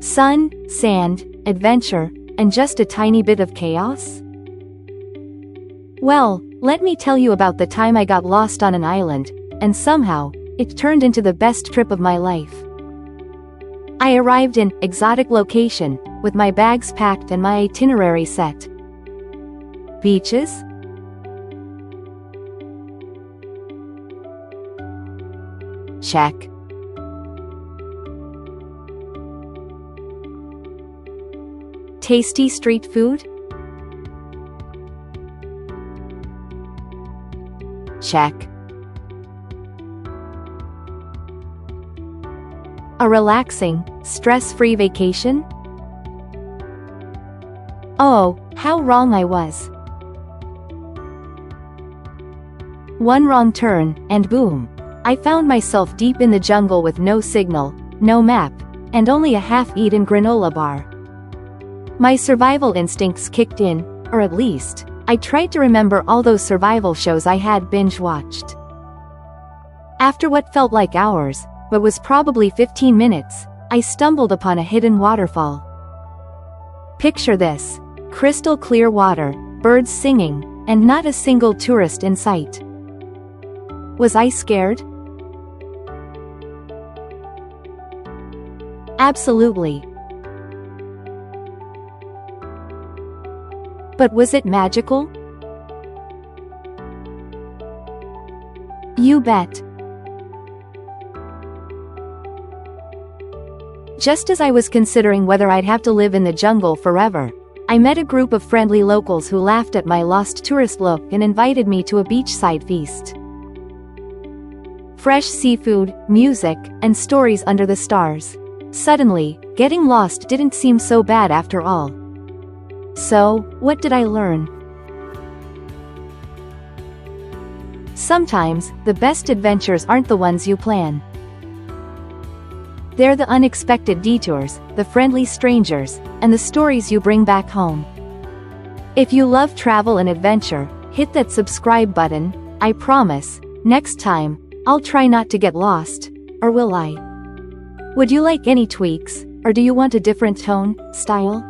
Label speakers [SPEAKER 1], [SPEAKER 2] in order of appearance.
[SPEAKER 1] Sun, sand, adventure, and just a tiny bit of chaos? Well, let me tell you about the time I got lost on an island, and somehow, it turned into the best trip of my life. I arrived in exotic location, with my bags packed and my itinerary set. Beaches? Check. Tasty street food? Check. A relaxing, stress-free vacation? Oh, how wrong I was. One wrong turn, and boom. I found myself deep in the jungle with no signal, no map, and only a half-eaten granola bar. My survival instincts kicked in, or at least, I tried to remember all those survival shows I had binge-watched. After what felt like hours, but was probably 15 minutes, I stumbled upon a hidden waterfall. Picture this: crystal clear water, birds singing, and not a single tourist in sight. Was I scared? Absolutely. But was it magical? You bet. Just as I was considering whether I'd have to live in the jungle forever, I met a group of friendly locals who laughed at my lost tourist look and invited me to a beachside feast. Fresh seafood, music, and stories under the stars. Suddenly, getting lost didn't seem so bad after all. So, what did I learn? Sometimes, the best adventures aren't the ones you plan. They're the unexpected detours, the friendly strangers, and the stories you bring back home. If you love travel and adventure, hit that subscribe button. I promise, next time, I'll try not to get lost, or will I? Would you like any tweaks, or do you want a different tone, style?